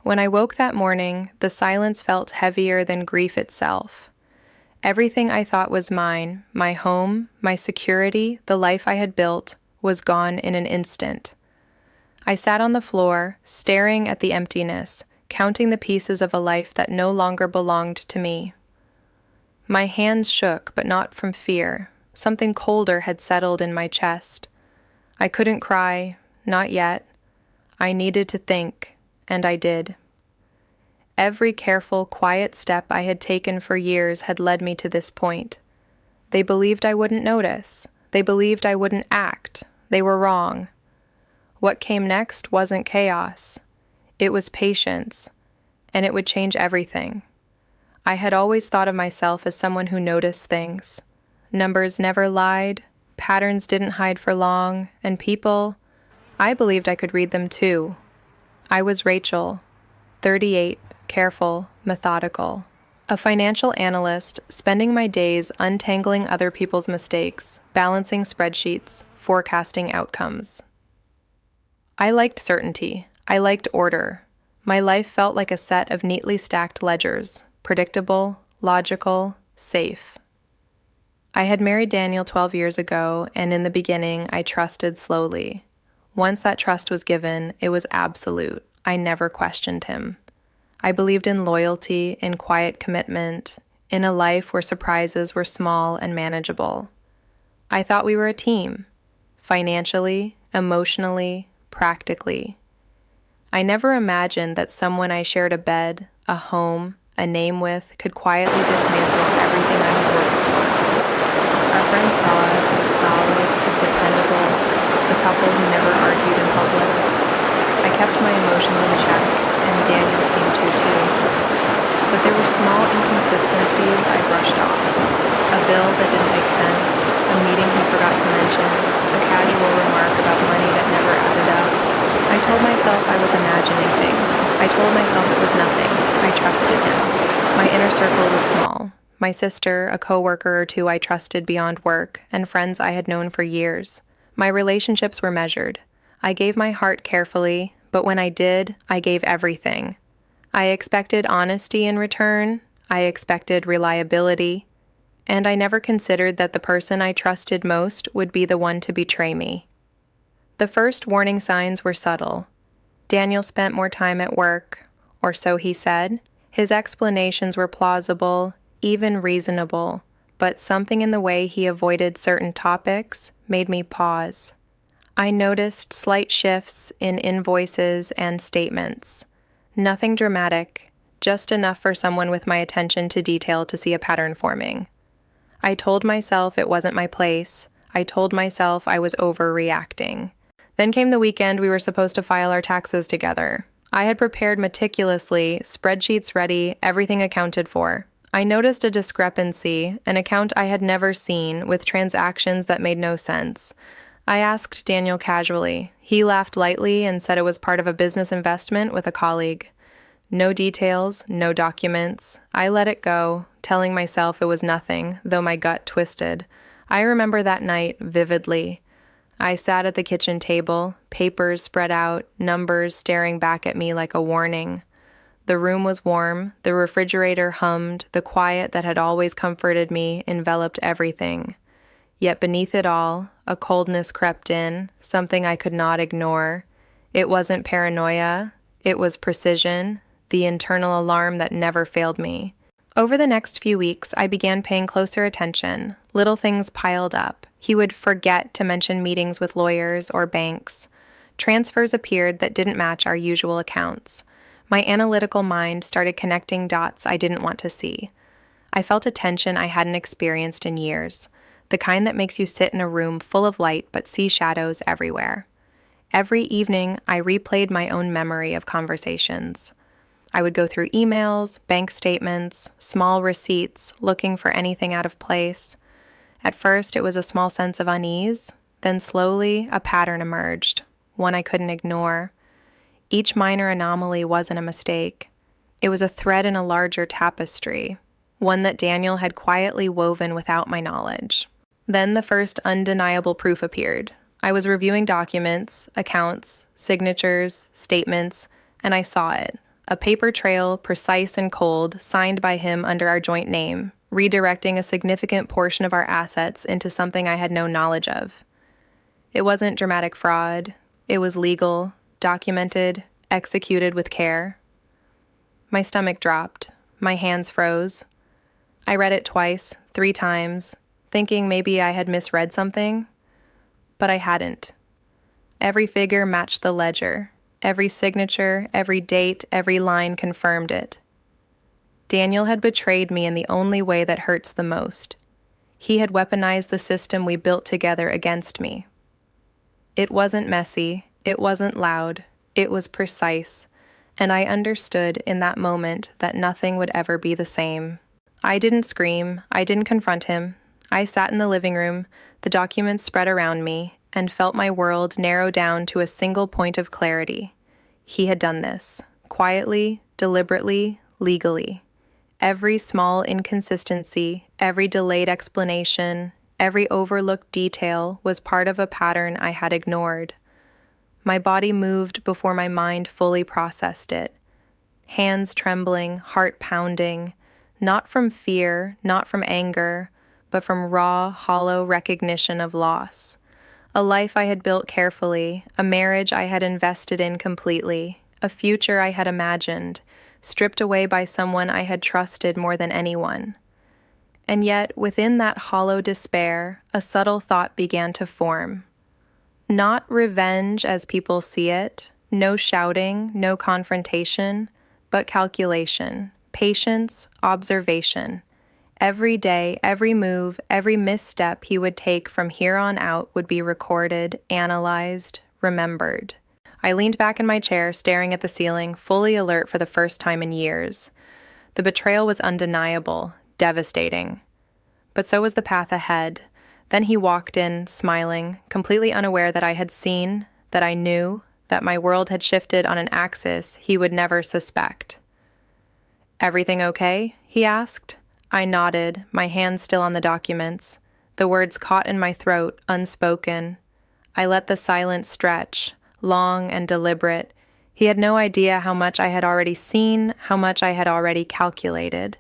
When I woke that morning, the silence felt heavier than grief itself. Everything I thought was mine, my home, my security, the life I had built, was gone in an instant. I sat on the floor, staring at the emptiness, counting the pieces of a life that no longer belonged to me. My hands shook, but not from fear. Something colder had settled in my chest. I couldn't cry, not yet. I needed to think, and I did. Every careful, quiet step I had taken for years had led me to this point. They believed I wouldn't notice. They believed I wouldn't act. They were wrong. What came next wasn't chaos. It was patience, and it would change everything. I had always thought of myself as someone who noticed things. Numbers never lied, patterns didn't hide for long, and people, I believed I could read them too. I was Rachel, 38, careful, methodical. A financial analyst, spending my days untangling other people's mistakes, balancing spreadsheets, forecasting outcomes. I liked certainty. I liked order. My life felt like a set of neatly stacked ledgers, predictable, logical, safe. I had married Daniel 12 years ago, and in the beginning, I trusted slowly. Once that trust was given, it was absolute. I never questioned him. I believed in loyalty, in quiet commitment, in a life where surprises were small and manageable. I thought we were a team, financially, emotionally, practically. I never imagined that someone I shared a bed, a home, a name with could quietly dismantle everything I had worked for. Our friends saw us as solid, dependable, the couple who never argued in public. I kept my emotions in check, and Daniel seemed to too. But there were small inconsistencies I brushed off. A bill that didn't make sense, a meeting he forgot to mention, a casual remark about money that never added up. I told myself I was imagining things. I told myself it was nothing. I trusted him. My inner circle was small. My sister, a coworker or two I trusted beyond work, and friends I had known for years. My relationships were measured. I gave my heart carefully, but when I did, I gave everything. I expected honesty in return. I expected reliability. And I never considered that the person I trusted most would be the one to betray me. The first warning signs were subtle. Daniel spent more time at work, or so he said. His explanations were plausible, even reasonable, but something in the way he avoided certain topics made me pause. I noticed slight shifts in invoices and statements. Nothing dramatic, just enough for someone with my attention to detail to see a pattern forming. I told myself it wasn't my place. I told myself I was overreacting. Then came the weekend we were supposed to file our taxes together. I had prepared meticulously, spreadsheets ready, everything accounted for. I noticed a discrepancy, an account I had never seen, with transactions that made no sense. I asked Daniel casually. He laughed lightly and said it was part of a business investment with a colleague. No details, no documents. I let it go, telling myself it was nothing, though my gut twisted. I remember that night vividly. I sat at the kitchen table, papers spread out, numbers staring back at me like a warning. The room was warm, the refrigerator hummed, the quiet that had always comforted me enveloped everything. Yet beneath it all, a coldness crept in, something I could not ignore. It wasn't paranoia, it was precision, the internal alarm that never failed me. Over the next few weeks, I began paying closer attention. Little things piled up. He would forget to mention meetings with lawyers or banks. Transfers appeared that didn't match our usual accounts. My analytical mind started connecting dots I didn't want to see. I felt a tension I hadn't experienced in years, the kind that makes you sit in a room full of light but see shadows everywhere. Every evening, I replayed my own memory of conversations. I would go through emails, bank statements, small receipts, looking for anything out of place. At first, it was a small sense of unease. Then slowly, a pattern emerged, one I couldn't ignore. Each minor anomaly wasn't a mistake. It was a thread in a larger tapestry, one that Daniel had quietly woven without my knowledge. Then the first undeniable proof appeared. I was reviewing documents, accounts, signatures, statements, and I saw it. a paper trail, precise and cold, signed by him under our joint name, redirecting a significant portion of our assets into something I had no knowledge of. It wasn't dramatic fraud. It was legal, documented, executed with care. My stomach dropped. My hands froze. I read it twice, 3 times, thinking maybe I had misread something, but I hadn't. Every figure matched the ledger. Every signature, every date, every line confirmed it. Daniel had betrayed me in the only way that hurts the most. He had weaponized the system we built together against me. It wasn't messy, it wasn't loud, it was precise, and I understood in that moment that nothing would ever be the same. I didn't scream, I didn't confront him. I sat in the living room, the documents spread around me, and felt my world narrow down to a single point of clarity. He had done this, quietly, deliberately, legally. Every small inconsistency, every delayed explanation, every overlooked detail was part of a pattern I had ignored. My body moved before my mind fully processed it. Hands trembling, heart pounding, not from fear, not from anger, but from raw, hollow recognition of loss. A life I had built carefully, a marriage I had invested in completely, a future I had imagined, stripped away by someone I had trusted more than anyone. And yet, within that hollow despair, a subtle thought began to form. Not revenge as people see it, no shouting, no confrontation, but calculation, patience, observation. Every day, every move, every misstep he would take from here on out would be recorded, analyzed, remembered. I leaned back in my chair, staring at the ceiling, fully alert for the first time in years. The betrayal was undeniable, devastating. But so was the path ahead. Then he walked in, smiling, completely unaware that I had seen, that I knew, that my world had shifted on an axis he would never suspect. "Everything okay?" he asked. I nodded, my hands still on the documents. The words caught in my throat, unspoken. I let the silence stretch, long and deliberate. He had no idea how much I had already seen, how much I had already calculated.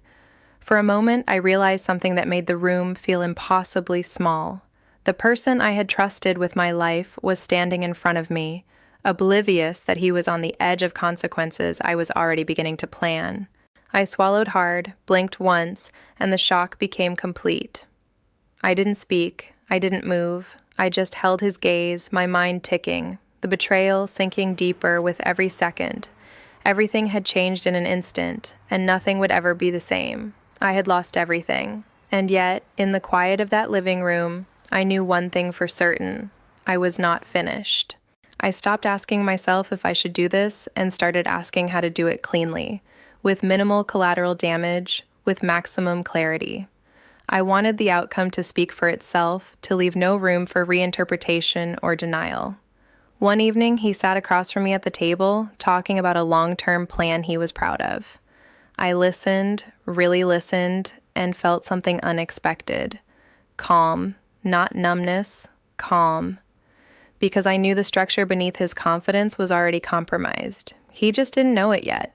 For a moment, I realized something that made the room feel impossibly small. The person I had trusted with my life was standing in front of me, oblivious that he was on the edge of consequences I was already beginning to plan. I swallowed hard, blinked once, and the shock became complete. I didn't speak, I didn't move, I just held his gaze, my mind ticking, the betrayal sinking deeper with every second. Everything had changed in an instant, and nothing would ever be the same. I had lost everything, and yet, in the quiet of that living room, I knew one thing for certain: I was not finished. I stopped asking myself if I should do this and started asking how to do it cleanly, with minimal collateral damage, with maximum clarity. I wanted the outcome to speak for itself, to leave no room for reinterpretation or denial. One evening, he sat across from me at the table, talking about a long-term plan he was proud of. I listened, really listened, and felt something unexpected. Calm, not numbness, calm. Because I knew the structure beneath his confidence was already compromised. He just didn't know it yet.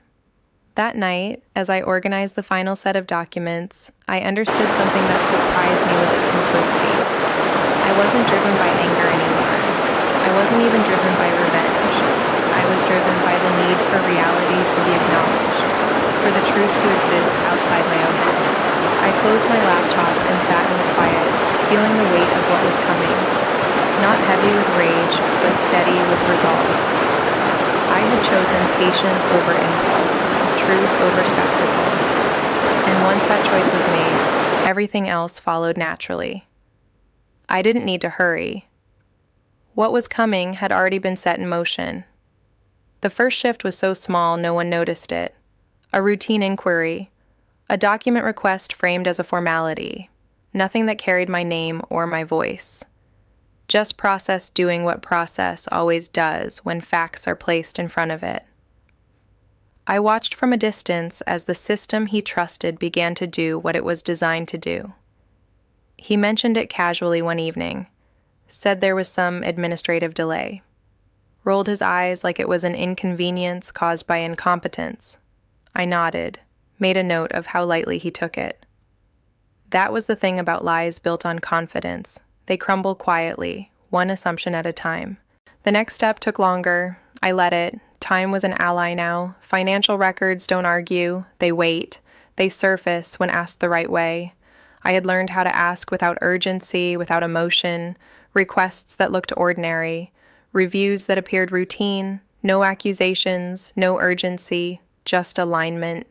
That night, as I organized the final set of documents, I understood something that surprised me with its simplicity. I wasn't driven by anger anymore. I wasn't even driven by revenge. I was driven by the need for reality to be acknowledged, for the truth to exist outside my own head. I closed my laptop and sat in the quiet, feeling the weight of what was coming. Not heavy with rage, but steady with resolve. I had chosen patience over impulse, truth over spectacle. And once that choice was made, everything else followed naturally. I didn't need to hurry. What was coming had already been set in motion. The first shift was so small no one noticed it. A routine inquiry, a document request framed as a formality, nothing that carried my name or my voice. Just process doing what process always does when facts are placed in front of it. I watched from a distance as the system he trusted began to do what it was designed to do. He mentioned it casually one evening, said there was some administrative delay. rolled his eyes like it was an inconvenience caused by incompetence. I nodded, made a note of how lightly he took it. That was the thing about lies built on confidence. They crumble quietly, one assumption at a time. The next step took longer. I let it. Time was an ally now. Financial records don't argue. They wait. They surface when asked the right way. I had learned how to ask without urgency, without emotion, requests that looked ordinary, reviews that appeared routine, no accusations, no urgency, just alignment.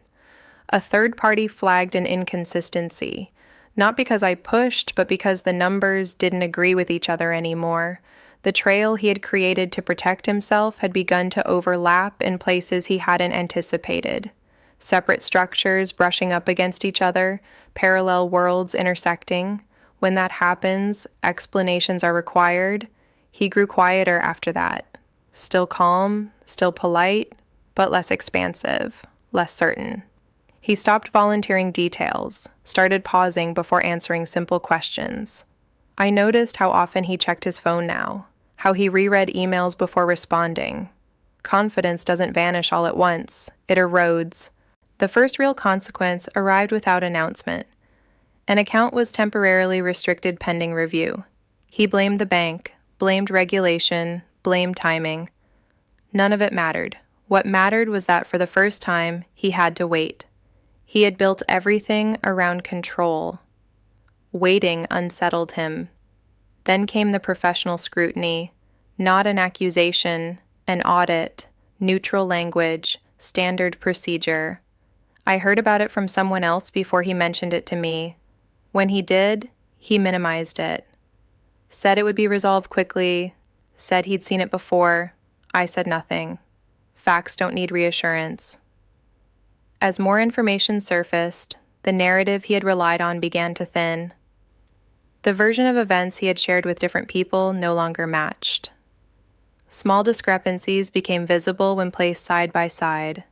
A third party flagged an inconsistency, not because I pushed, but because the numbers didn't agree with each other anymore. The trail he had created to protect himself had begun to overlap in places he hadn't anticipated. Separate structures brushing up against each other, parallel worlds intersecting. When that happens, explanations are required. He grew quieter after that. Still calm, still polite, but less expansive, less certain. He stopped volunteering details, started pausing before answering simple questions. I noticed how often he checked his phone now, how he reread emails before responding. Confidence doesn't vanish all at once, it erodes. The first real consequence arrived without announcement. An account was temporarily restricted pending review. He blamed the bank, blamed regulation, blamed timing. None of it mattered. What mattered was that for the first time, he had to wait. He had built everything around control. Waiting unsettled him. Then came the professional scrutiny, not an accusation, an audit, neutral language, standard procedure. I heard about it from someone else before he mentioned it to me. When he did, he minimized it. Said it would be resolved quickly, said he'd seen it before. I said nothing. Facts don't need reassurance. As more information surfaced, the narrative he had relied on began to thin. The version of events he had shared with different people no longer matched. Small discrepancies became visible when placed side by side.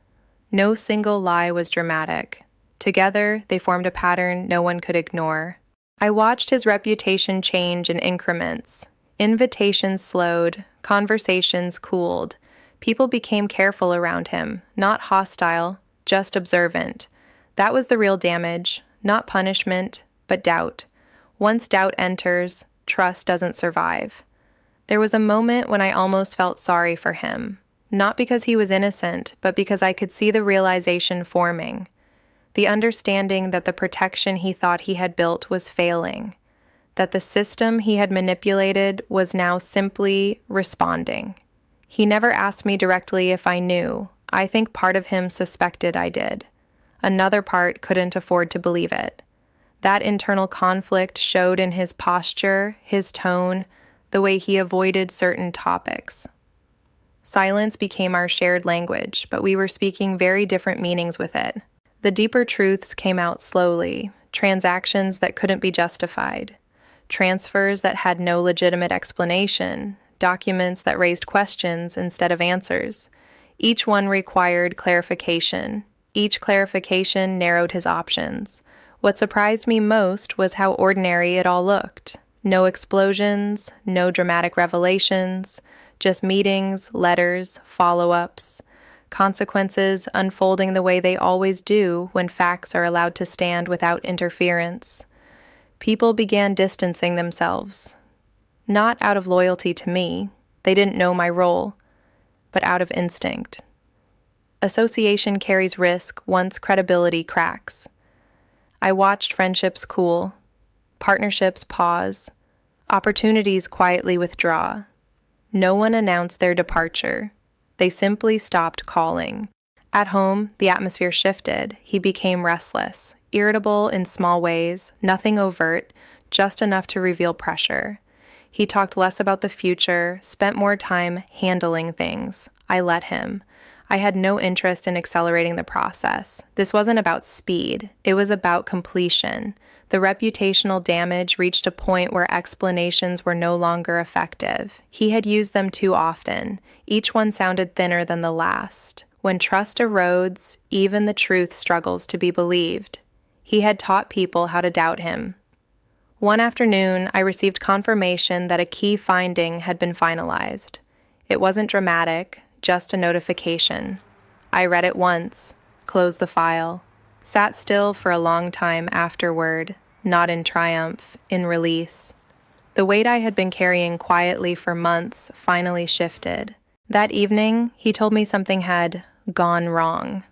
No single lie was dramatic. Together, they formed a pattern no one could ignore. I watched his reputation change in increments. Invitations slowed, conversations cooled. People became careful around him, not hostile, just observant. That was the real damage, not punishment, but doubt. Once doubt enters, trust doesn't survive. There was a moment when I almost felt sorry for him, not because he was innocent, but because I could see the realization forming. The understanding that the protection he thought he had built was failing, that the system he had manipulated was now simply responding. He never asked me directly if I knew. I think part of him suspected I did. Another part couldn't afford to believe it. That internal conflict showed in his posture, his tone, the way he avoided certain topics. Silence became our shared language, but we were speaking very different meanings with it. The deeper truths came out slowly, transactions that couldn't be justified, transfers that had no legitimate explanation, documents that raised questions instead of answers. Each one required clarification. Each clarification narrowed his options. What surprised me most was how ordinary it all looked. No explosions, no dramatic revelations, just meetings, letters, follow-ups, consequences unfolding the way they always do when facts are allowed to stand without interference. People began distancing themselves. Not out of loyalty to me, they didn't know my role, but out of instinct. Association carries risk once credibility cracks. I watched friendships cool, partnerships pause, opportunities quietly withdraw. No one announced their departure. They simply stopped calling. At home, the atmosphere shifted. He became restless, irritable in small ways, nothing overt, just enough to reveal pressure. He talked less about the future, spent more time handling things. I let him. I had no interest in accelerating the process. This wasn't about speed. It was about completion. The reputational damage reached a point where explanations were no longer effective. He had used them too often. Each one sounded thinner than the last. When trust erodes, even the truth struggles to be believed. He had taught people how to doubt him. One afternoon, I received confirmation that a key finding had been finalized. It wasn't dramatic, just a notification. I read it once, closed the file, sat still for a long time afterward, not in triumph, in release. The weight I had been carrying quietly for months finally shifted. That evening, he told me something had gone wrong.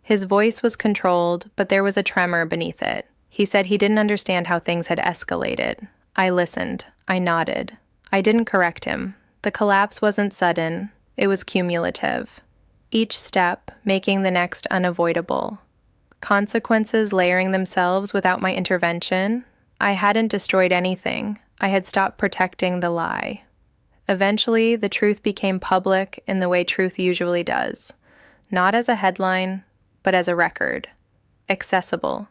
His voice was controlled, but there was a tremor beneath it. He said he didn't understand how things had escalated. I listened. I nodded. I didn't correct him. The collapse wasn't sudden. It was cumulative. Each step making the next unavoidable. Consequences layering themselves without my intervention. I hadn't destroyed anything. I had stopped protecting the lie. Eventually, the truth became public in the way truth usually does. Not as a headline, but as a record. Accessible,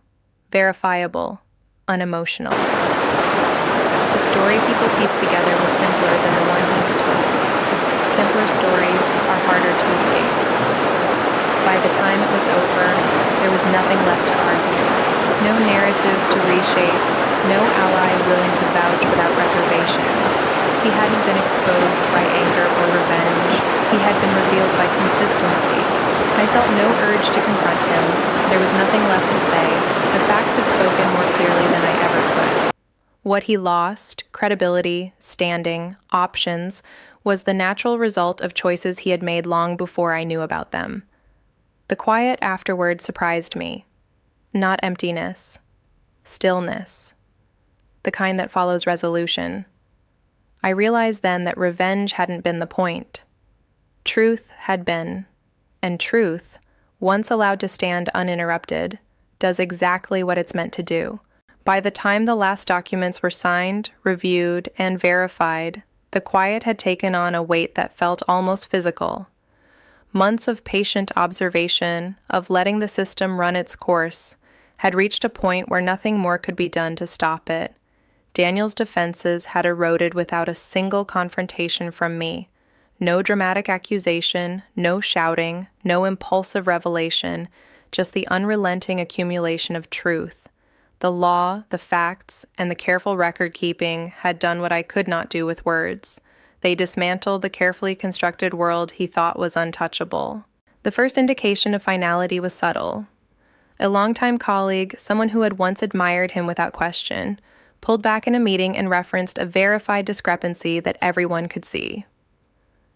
verifiable, unemotional. The story people pieced together was simpler than the one he had told. Simpler stories are harder to escape. By the time it was over, there was nothing left to argue. No narrative to reshape, no ally willing to vouch without reservation. He hadn't been exposed by anger or revenge. He had been revealed by consistency. I felt no urge to confront him. There was nothing left to say. The facts had spoken more clearly than I ever could. What he lost, credibility, standing, options, was the natural result of choices he had made long before I knew about them. The quiet afterward surprised me. Not emptiness. Stillness. The kind that follows resolution. I realized then that revenge hadn't been the point. Truth had been. And truth, once allowed to stand uninterrupted, does exactly what it's meant to do. By the time the last documents were signed, reviewed, and verified, the quiet had taken on a weight that felt almost physical. Months of patient observation, of letting the system run its course, had reached a point where nothing more could be done to stop it. Daniel's defenses had eroded without a single confrontation from me. No dramatic accusation, no shouting, no impulsive revelation, just the unrelenting accumulation of truth. The law, the facts, and the careful record-keeping had done what I could not do with words. They dismantled the carefully constructed world he thought was untouchable. The first indication of finality was subtle. A longtime colleague, someone who had once admired him without question, pulled back in a meeting and referenced a verified discrepancy that everyone could see.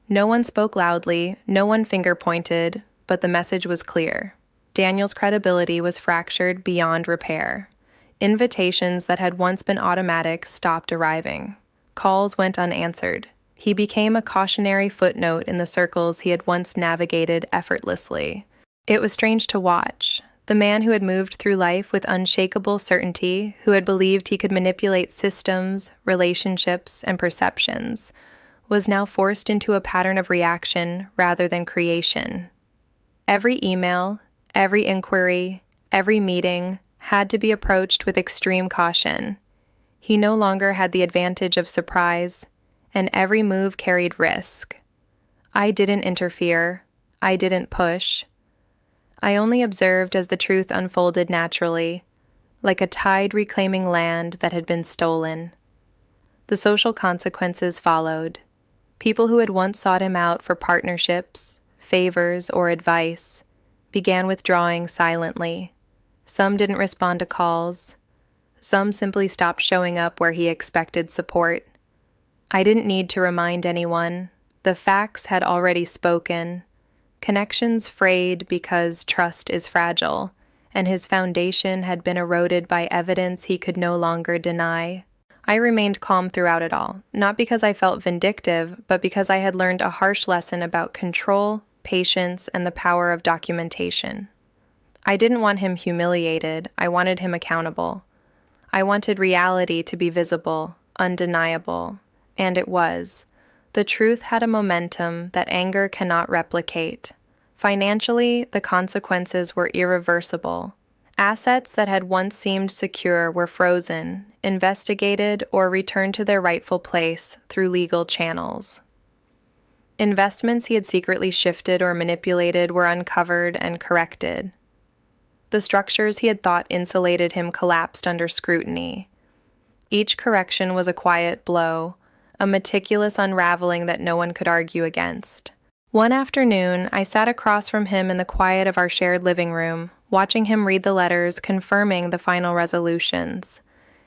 No one spoke loudly, no one finger-pointed, but the message was clear. Daniel's credibility was fractured beyond repair. Invitations that had once been automatic stopped arriving. Calls went unanswered. He became a cautionary footnote in the circles he had once navigated effortlessly. It was strange to watch. The man who had moved through life with unshakable certainty, who had believed he could manipulate systems, relationships, and perceptions, was now forced into a pattern of reaction rather than creation. Every email, every inquiry, every meeting had to be approached with extreme caution. He no longer had the advantage of surprise, and every move carried risk. I didn't interfere. I didn't push. I only observed as the truth unfolded naturally, like a tide reclaiming land that had been stolen. The social consequences followed. People who had once sought him out for partnerships, favors, or advice began withdrawing silently. Some didn't respond to calls. Some simply stopped showing up where he expected support. I didn't need to remind anyone. The facts had already spoken. Connections frayed because trust is fragile, and his foundation had been eroded by evidence he could no longer deny. I remained calm throughout it all, not because I felt vindictive, but because I had learned a harsh lesson about control, patience, and the power of documentation. I didn't want him humiliated. I wanted him accountable. I wanted reality to be visible, undeniable, and it was. The truth had a momentum that anger cannot replicate. Financially, the consequences were irreversible. Assets that had once seemed secure were frozen, investigated, or returned to their rightful place through legal channels. Investments he had secretly shifted or manipulated were uncovered and corrected. The structures he had thought insulated him collapsed under scrutiny. Each correction was a quiet blow, a meticulous unraveling that no one could argue against. One afternoon, I sat across from him in the quiet of our shared living room, watching him read the letters confirming the final resolutions.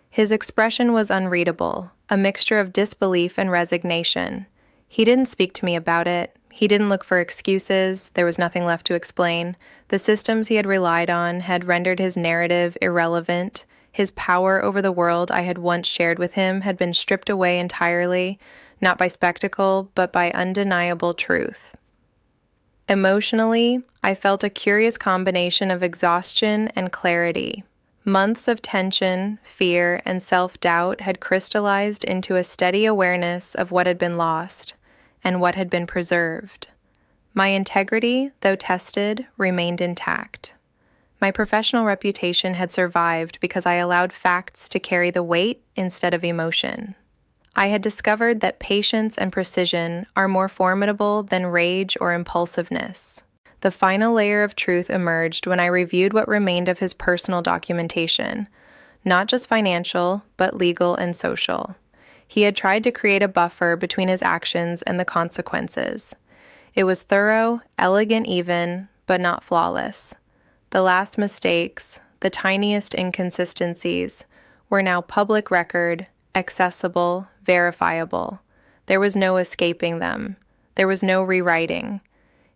His expression was unreadable, a mixture of disbelief and resignation. He didn't speak to me about it. He didn't look for excuses. There was nothing left to explain. The systems he had relied on had rendered his narrative irrelevant. His power over the world I had once shared with him had been stripped away entirely, not by spectacle, but by undeniable truth. Emotionally, I felt a curious combination of exhaustion and clarity. Months of tension, fear, and self-doubt had crystallized into a steady awareness of what had been lost and what had been preserved. My integrity, though tested, remained intact. My professional reputation had survived because I allowed facts to carry the weight instead of emotion. I had discovered that patience and precision are more formidable than rage or impulsiveness. The final layer of truth emerged when I reviewed what remained of his personal documentation, not just financial, but legal and social. He had tried to create a buffer between his actions and the consequences. It was thorough, elegant even, but not flawless. The last mistakes, the tiniest inconsistencies, were now public record, accessible, verifiable. There was no escaping them. There was no rewriting.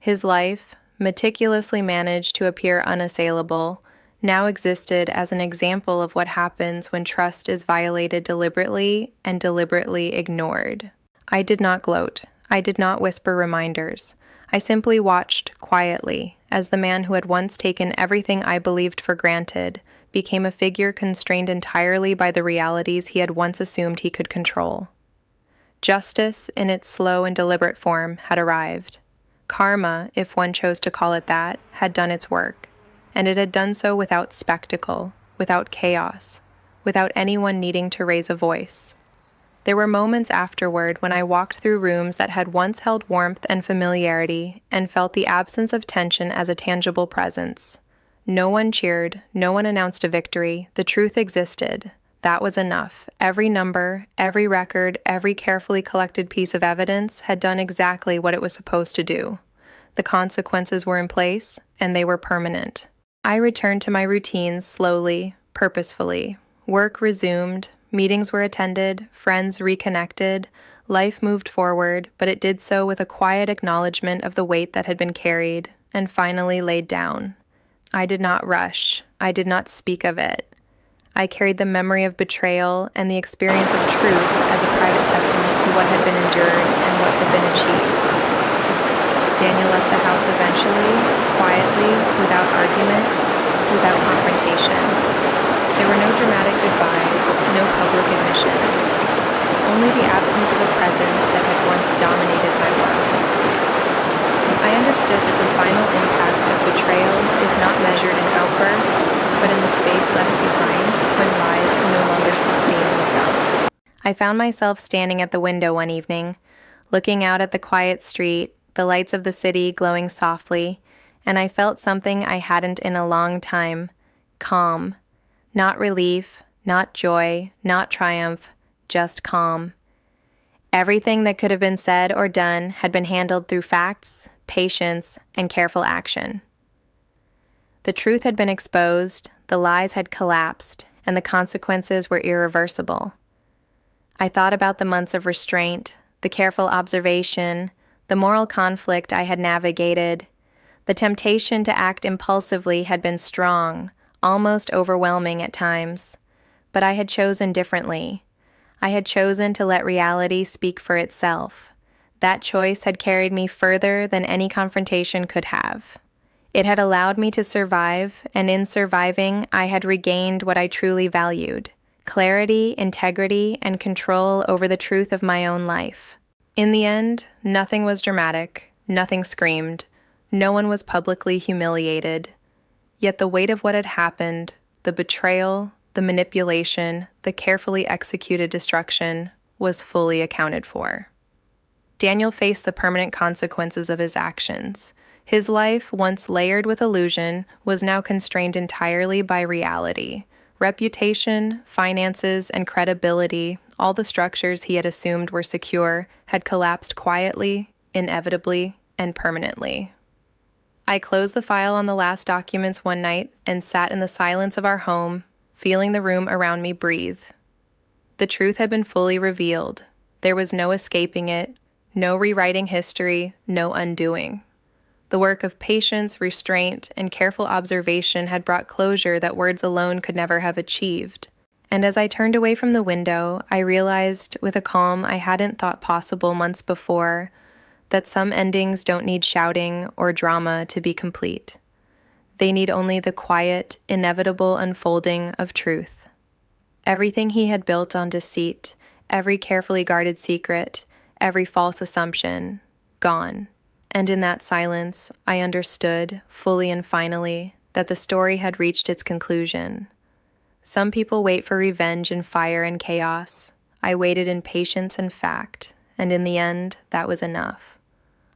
His life, meticulously managed to appear unassailable, now existed as an example of what happens when trust is violated deliberately and deliberately ignored. I did not gloat. I did not whisper reminders. I simply watched quietly as the man who had once taken everything I believed for granted became a figure constrained entirely by the realities he had once assumed he could control. Justice, in its slow and deliberate form, had arrived. Karma, if one chose to call it that, had done its work, and it had done so without spectacle, without chaos, without anyone needing to raise a voice. There were moments afterward when I walked through rooms that had once held warmth and familiarity and felt the absence of tension as a tangible presence. No one cheered, no one announced a victory. The truth existed. That was enough. Every number, every record, every carefully collected piece of evidence had done exactly what it was supposed to do. The consequences were in place, and they were permanent. I returned to my routines slowly, purposefully. Work resumed, meetings were attended, friends reconnected, life moved forward, but it did so with a quiet acknowledgement of the weight that had been carried, and finally laid down. I did not rush. I did not speak of it. I carried the memory of betrayal and the experience of truth as a private testament to what had been endured and what had been achieved. Daniel left the house eventually, quietly, without argument, without confrontation. There were no dramatic goodbyes, no public admissions, only the absence of a presence that had once dominated my world. I understood that the final impact of betrayal is not measured in outbursts, but in the space left behind when lies can no longer sustain themselves. I found myself standing at the window one evening, looking out at the quiet street, the lights of the city glowing softly, and I felt something I hadn't in a long time: calm. Not relief, not joy, not triumph, just calm. Everything that could have been said or done had been handled through facts, patience, and careful action. The truth had been exposed, the lies had collapsed, and the consequences were irreversible. I thought about the months of restraint, the careful observation, the moral conflict I had navigated. The temptation to act impulsively had been strong, almost overwhelming at times, but I had chosen differently. I had chosen to let reality speak for itself. That choice had carried me further than any confrontation could have. It had allowed me to survive, and in surviving, I had regained what I truly valued: clarity, integrity, and control over the truth of my own life. In the end, nothing was dramatic, nothing screamed, no one was publicly humiliated. Yet the weight of what had happened, the betrayal, the manipulation, the carefully executed destruction, was fully accounted for. Daniel faced the permanent consequences of his actions. His life, once layered with illusion, was now constrained entirely by reality. Reputation, finances, and credibility, all the structures he had assumed were secure, had collapsed quietly, inevitably, and permanently. I closed the file on the last documents one night and sat in the silence of our home, feeling the room around me breathe. The truth had been fully revealed. There was no escaping it, no rewriting history, no undoing. The work of patience, restraint, and careful observation had brought closure that words alone could never have achieved. And as I turned away from the window, I realized, with a calm I hadn't thought possible months before, that some endings don't need shouting or drama to be complete. They need only the quiet, inevitable unfolding of truth. Everything he had built on deceit, every carefully guarded secret, every false assumption, gone. And in that silence, I understood, fully and finally, that the story had reached its conclusion. Some people wait for revenge in fire and chaos. I waited in patience and fact, and in the end, that was enough.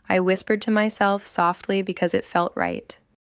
I whispered to myself softly because it felt right.